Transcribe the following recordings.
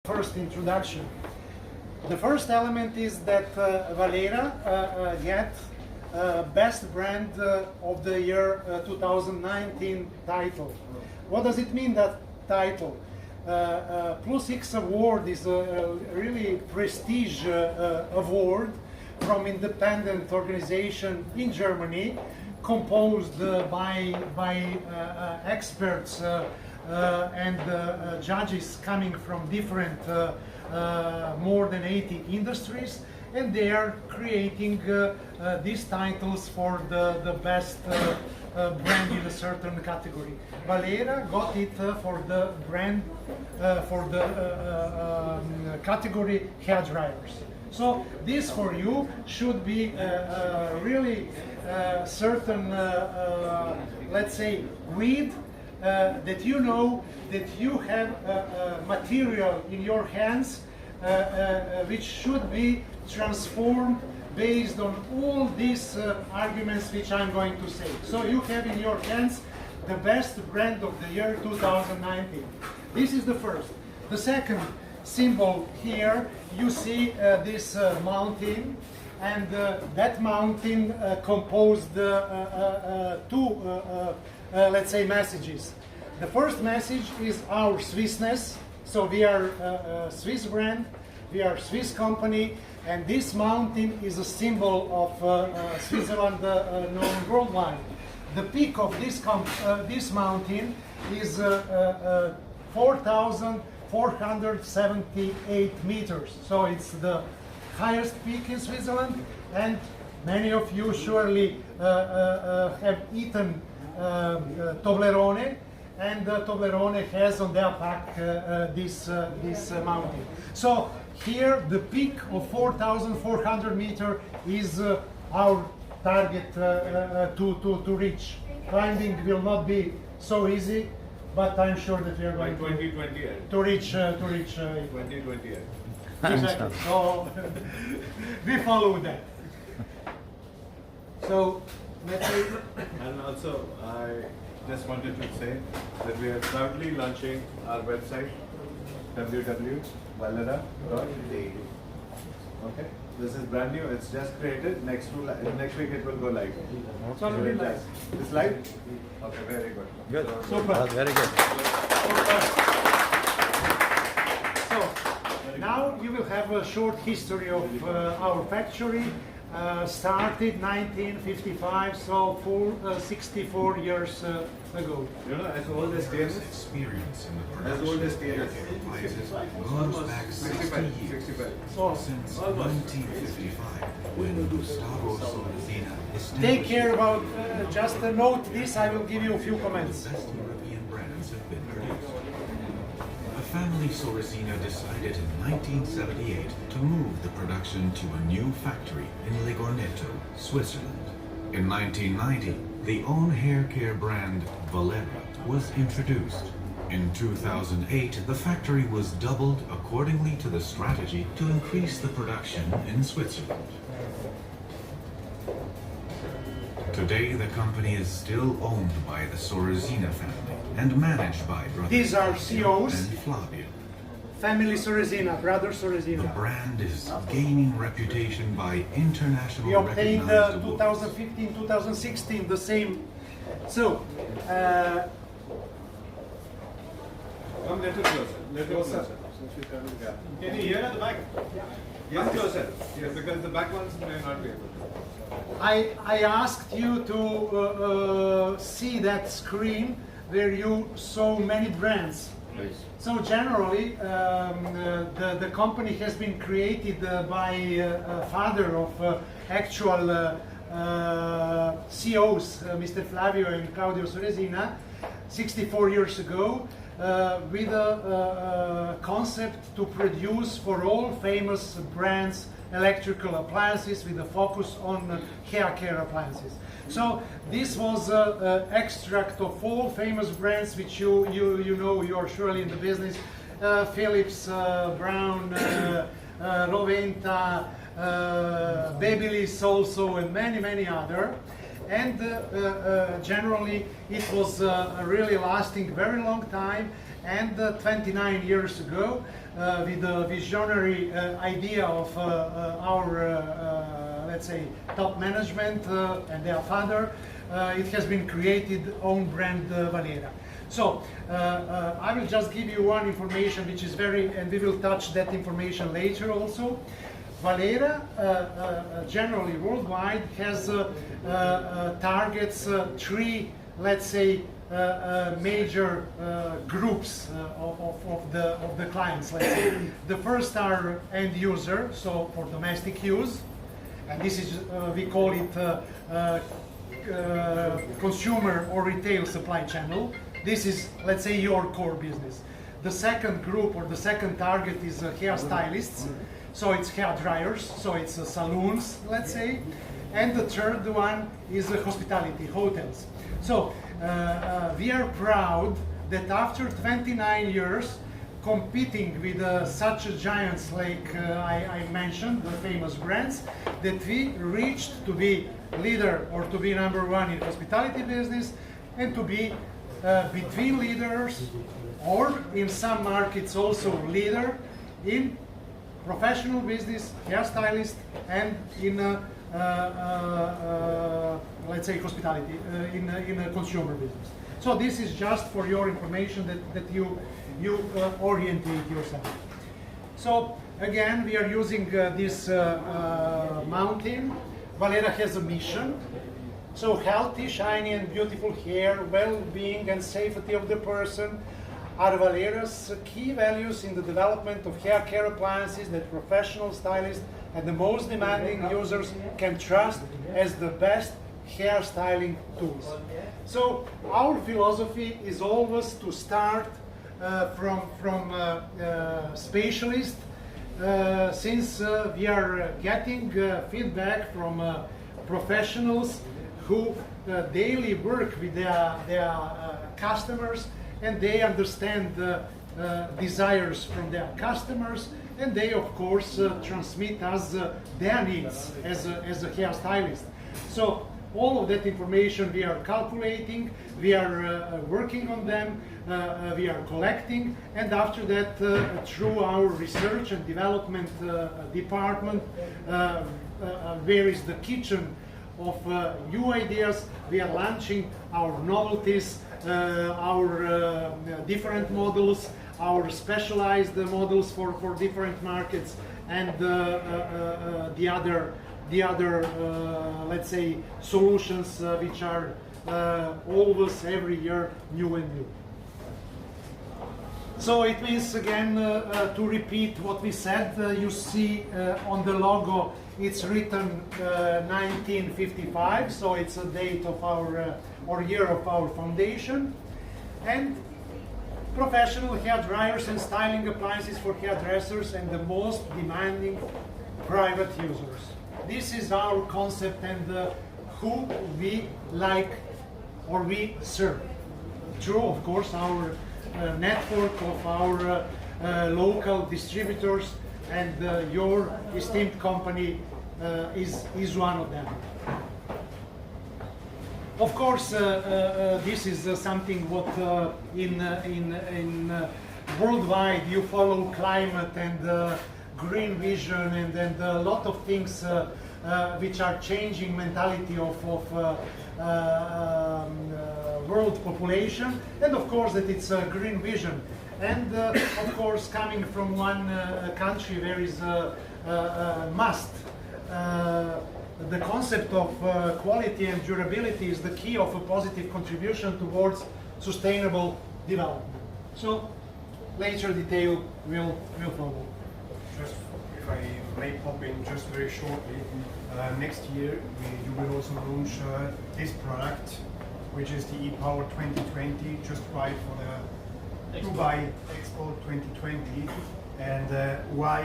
first introduction. The first element is that Valera get Best Brand of the Year 2019 title. What does it mean, that title? Plus X award is a really prestige award from independent organization in Germany, composed by experts and judges coming from different more than 80 industries, and they are creating these titles for the best brand in a certain category. Valera got it for the brand, for the category hair dryers. So this for you should be really certain, let's say, read that you know that you have material in your hands which should be transformed based on all these arguments which I'm going to say. So you have in your hands the best brand of the year 2019. This is the first. The second symbol here, you see this mountain, and that mountain composed two, let's say, messages. The first message is our Swissness. So we are a Swiss brand, we are a Swiss company, and this mountain is a symbol of Switzerland known worldwide. The peak of this mountain is 4,478 meters. So it's the highest peak in Switzerland, and many of you surely have eaten Toblerone, and Toblerone has on their pack this mountain. So here the peak of 4,400 meters is our target to reach. Climbing will not be so easy, but I'm sure that we are going to reach 2028. Exactly. So we follow that. So let's see. And also, I just wanted to say that we are proudly launching our website, www.valera.de. Okay, this is brand new. It's just created. Next week it will go live. It's already live. It's live. Okay, very good. Good. Super. Very good. So now you will have a short history of our factory. Started 1955, so full 64 years ago. You know, as old as TNS, Experience in the as old as TNS. goes back 60 years. 65. Since 1955, when Gustavo Sorzina Take established care about, just a note this, I will give you a few comments. the best European brands have been produced. The family Sorzina decided in 1978 to move the production to a new factory in Legorneto, Switzerland. In 1990, the own hair care brand Valera was introduced. In 2008, the factory was doubled accordingly to the strategy to increase the production in Switzerland. Today, the company is still owned by the Sorzina family and managed by brothers These are Fabio COs. and Flavio. Family Sorrezina, brother The Sorrezina. brand is gaining reputation by international We obtained recognized awards. 2015, 2016, the same. So, Come little closer. Little closer. Can you hear at the back? Yes, closer. Yes, because the back ones may not be able to. I asked you to see that screen where you saw many brands. So generally, the company has been created by a father of actual CEOs, Mr. Flavio and Claudio Sorrezina, 64 years ago, with a concept to produce for all famous brands electrical appliances with a focus on hair care appliances. So this was an extract of all famous brands which you know, you are surely in the business, Philips, Brown, Roventa, Babyliss also, and many other. And generally it was really lasting very long time. And 29 years ago with the visionary idea of our, let's say, top management and their father, it has been created own brand Valera. So I will just give you one information which is very, and we will touch that information later also. Valera generally worldwide has targets three, let's say, major groups of the clients. Let's say the first are end user, so for domestic use, and this is we call it consumer or retail supply channel. This is, let's say, your core business. The second group or the second target is hairstylists, so it's hair dryers, so it's saloons, let's say. And the third one is hospitality, hotels. So we are proud that after 29 years competing with such giants like I mentioned, the famous brands, that we reached to be leader or to be number one in hospitality business and to be between leaders, or in some markets also leader in professional business, hairstylist, and in let's say hospitality, in a consumer business. So this is just for your information that you orientate yourself. So again, we are using this mountain. Valera has a mission. So healthy, shiny and beautiful hair, well-being and safety of the person are Valera's key values in the development of hair care appliances that professional stylists and the most demanding users can trust as the best hair styling tools. So our philosophy is always to start from specialists, since we are getting feedback from professionals who daily work with their customers, and they understand the desires from their customers, and they of course transmit us their needs as a hairstylist. So all of that information we are calculating, we are working on them, we are collecting, and after that through our research and development department, where is the kitchen of new ideas, we are launching our novelties, our different models, our specialized models for different markets, and the other let's say solutions which are always every year new and new. So it means again to repeat what we said. You see on the logo it's written 1955, so it's a date of our or year of our foundation. And professional hair dryers and styling appliances for hairdressers and the most demanding private users. This is our concept and who we like or we serve. Through, of course, our network of our local distributors, and your esteemed company is one of them. Of course, this is something what in worldwide you follow climate and green vision and a lot of things which are changing mentality of world population, and of course that it's a green vision. And of course, coming from one country where is must. The concept of quality and durability is the key of a positive contribution towards sustainable development. So later detail will follow. Just if I may pop in just very shortly, next year you will also launch this product, which is the ePower 2020, just right for the Dubai Expo 2020. And why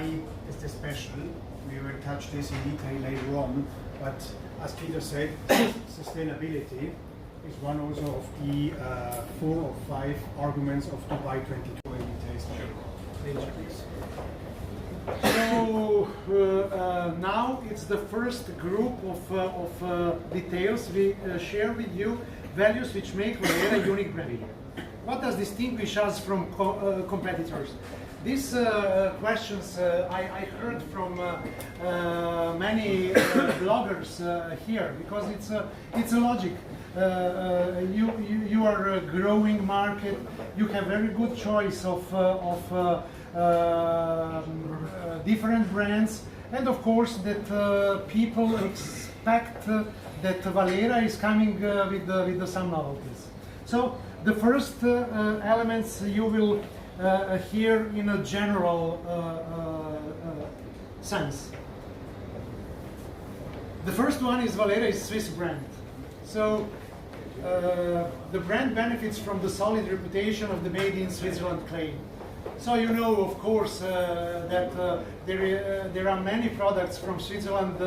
is this special? We will touch this in detail later on, but as Peter said, sustainability is one also of the 4 or 5 arguments of Dubai 2020 taste. Later, please. So now it's the first group of details we share with you, values which make Valera a unique brand. What does distinguish us from competitors? These questions I heard from many bloggers here, because it's a logic. You are a growing market. You have very good choice of different brands, and of course that people expect that Valera is coming with some novelties. So the first elements you will hear in a general sense. The first one is Valera is Swiss brand. So the brand benefits from the solid reputation of the made in Switzerland claim. So you know, of course, that there are many products from Switzerland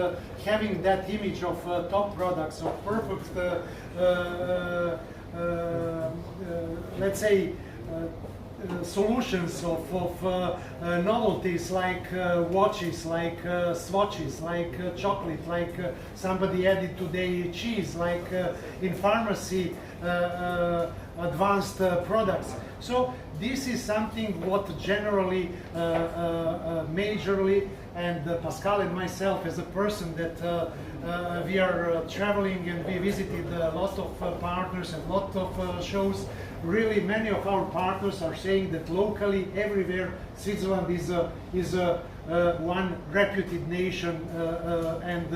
having that image of top products, of perfect, let's say, solutions of novelties like watches, like swatches, like chocolate, like somebody added today cheese, like in pharmacy advanced products. So this is something what generally, majorly, and Pascal and myself as a person that we are traveling and we visited lots of partners and lots of shows. Really, many of our partners are saying that locally, everywhere, Switzerland is one reputed nation, and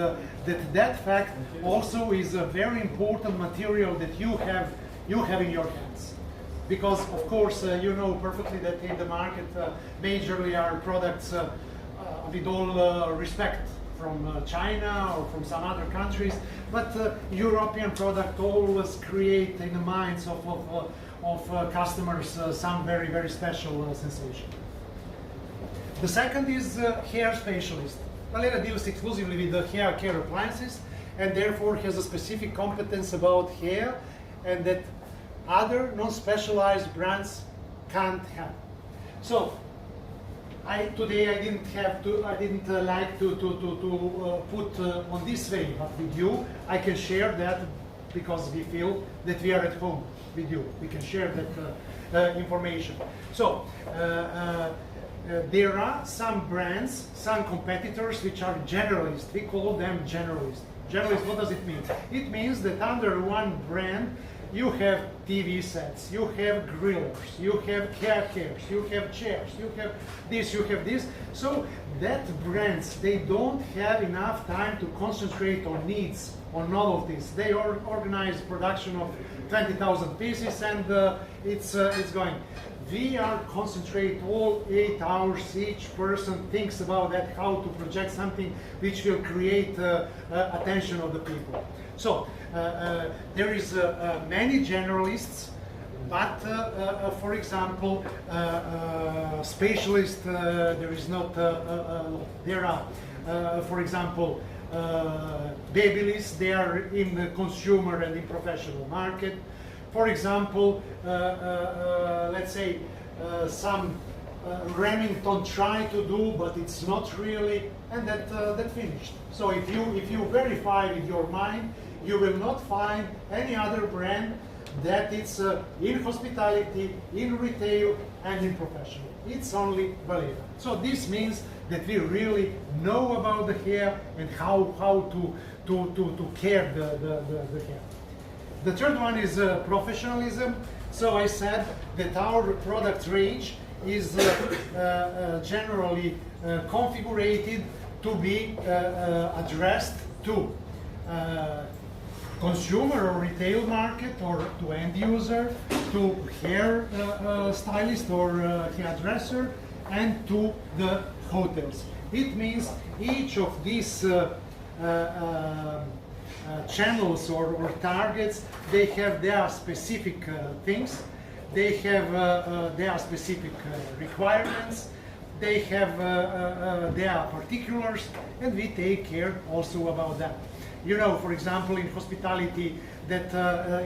that fact also is a very important material that you have in your hands. Because of course you know perfectly that in the market majorly are products with all respect from China or from some other countries, but European product always create in the minds of customers some very special sensation. The second is hair specialist. Valera deals exclusively with the hair care appliances and therefore has a specific competence about hair, and that other non-specialized brands can't have. So today I didn't like to put on this way, but with you I can share that because we feel that we are at home with you. We can share that information. So there are some brands, some competitors which are generalists. We call them generalists. Generalist, what does it mean? It means that under one brand you have TV sets, you have grillers, you have car cares, you have chairs, you have this, you have this. So that brands, they don't have enough time to concentrate on needs, on novelties. They organize production of 20,000 pieces and it's going. We are concentrate all 8 hours, each person thinks about that, how to project something which will create attention of the people. So there is many generalists, but for example, specialists, there is not, there are, for example, Babyliss, they are in the consumer and in professional market. For example, let's say some Remington try to do, but it's not really, and that finished. So if you verify with your mind, you will not find any other brand that it's in hospitality, in retail, and in professional. It's only Valera. So this means that we really know about the hair and how to care the hair. The third one is professionalism. So I said that our product range is generally configured to be addressed to consumer or retail market, or to end user, to hair stylist or hairdresser, and to the hotels. It means each of these channels or targets, they have their specific things, they have their specific requirements, they have their particulars, and we take care also about that. You know, for example, in hospitality, that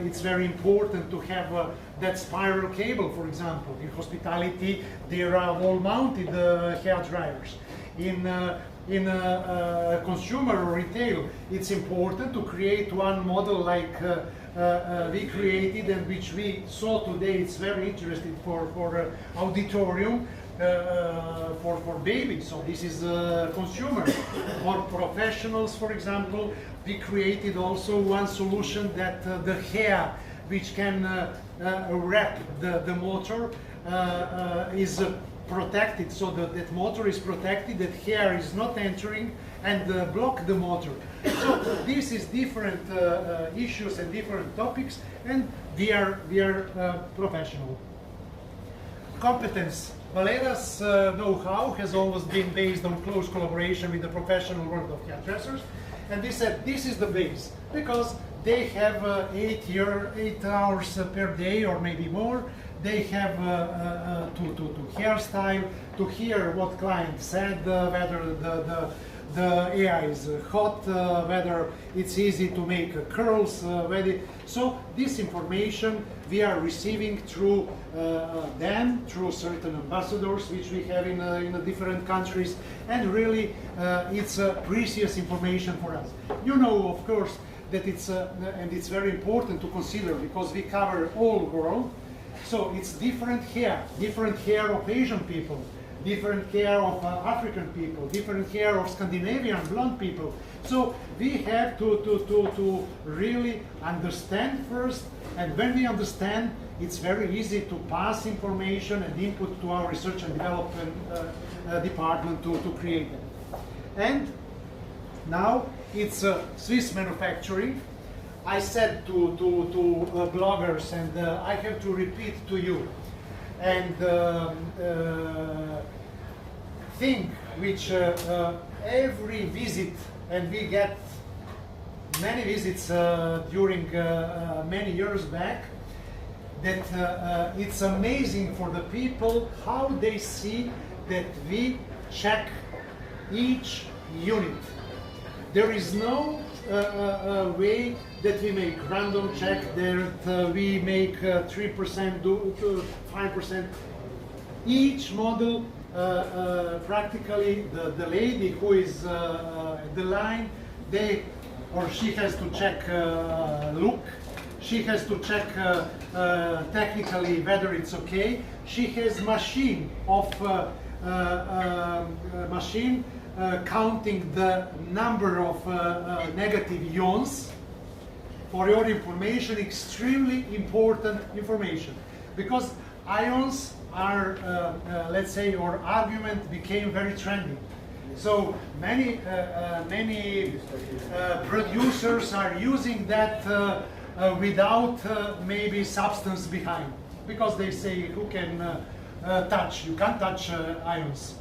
it's very important to have that spiral cable, for example. In hospitality, there are wall-mounted hair dryers. In consumer or retail, it's important to create one model like we created and which we saw today. It's very interesting for auditorium, for babies, so this is consumer. For professionals, for example, we created also one solution that the hair which can wrap the motor is protected, so that motor is protected, that hair is not entering and block the motor. So this is different issues and different topics, and we are professional. Competence. Valera's know-how has always been based on close collaboration with the professional world of hairdressers, and they said this is the base, because they have 8 hours per day or maybe more. They have to hairstyle, to hear what client said, whether the AI is hot, whether it's easy to make curls, so this information we are receiving through them, through certain ambassadors which we have in different countries, and really it's precious information for us. You know, of course, that it's and it's very important to consider, because we cover all world, so it's different hair of Asian people, different hair of African people, different hair of Scandinavian blonde people. So we have to really understand first, and when we understand, it's very easy to pass information and input to our research and development department to create it. And now it's Swiss manufacturing. I said to bloggers, and I have to repeat to you, and thing which every visit, and we get many visits during many years back, that it's amazing for the people how they see that we check each unit. There is no way that we make random check, that we make 3% to 5%. Each model, practically the lady who is at the line, she has to check look, she has to check technically whether it's okay. She has machine counting the number of negative ions. For your information, extremely important information, because ions are, let's say, your argument became very trendy. So many producers are using that without maybe substance behind, because they say, who can touch? You can't touch ions.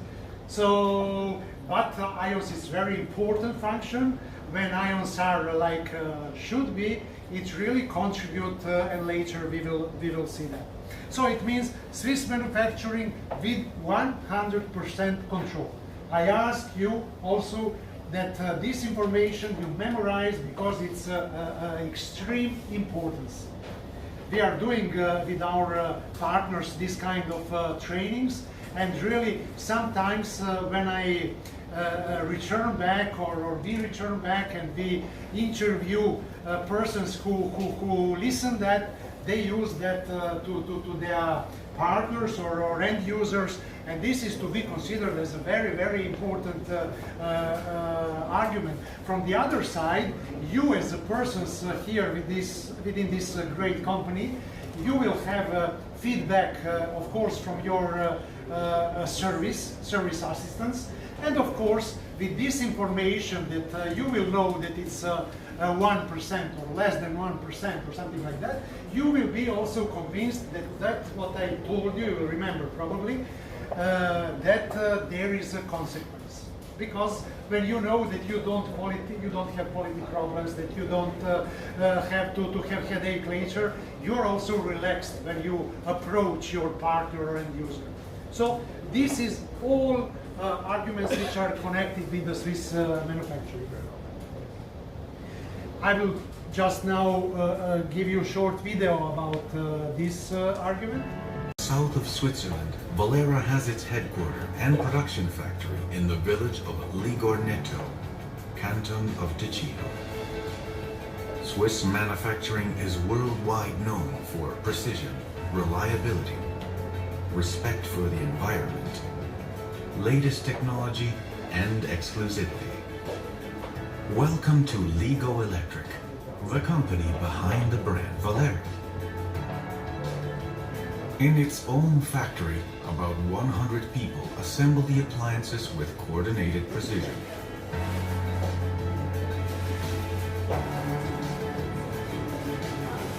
So, but ions is very important function. When ions are like should be, it really contribute, and later we will see that. So it means Swiss manufacturing with 100% control. I ask you also that this information you memorize, because it's extreme importance. We are doing with our partners this kind of trainings, and really sometimes when I return back, or we return back, and we interview persons who listen that, they use that to their partners or end users, and this is to be considered as a very, very important argument. From the other side, you as a persons here within this great company, you will have feedback, of course, from your service assistants, and of course, with this information that you will know that it's 1% or less than 1% or something like that, you will be also convinced that what I told you, you will remember probably, that there is a consequence. Because when you know that you don't have quality problems, that you don't have to have headache later, you're also relaxed when you approach your partner and user. So this is all arguments which are connected with the Swiss manufacturing. I will just now give you a short video about this argument. South of Switzerland, Valera has its headquarters and production factory in the village of Ligornetto, canton of Ticino. Swiss manufacturing is worldwide known for precision, reliability, respect for the environment, latest technology, and exclusivity. Welcome to Lego Electric, the company behind the brand Valera. In its own factory, about 100 people assemble the appliances with coordinated precision.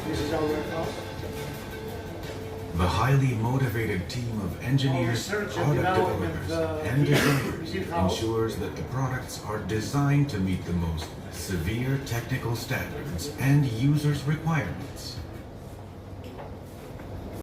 This is our warehouse. The highly motivated team of engineers, Research and product development, developers, and designers in-house. ensures that the products are designed to meet the most severe technical standards and users' requirements.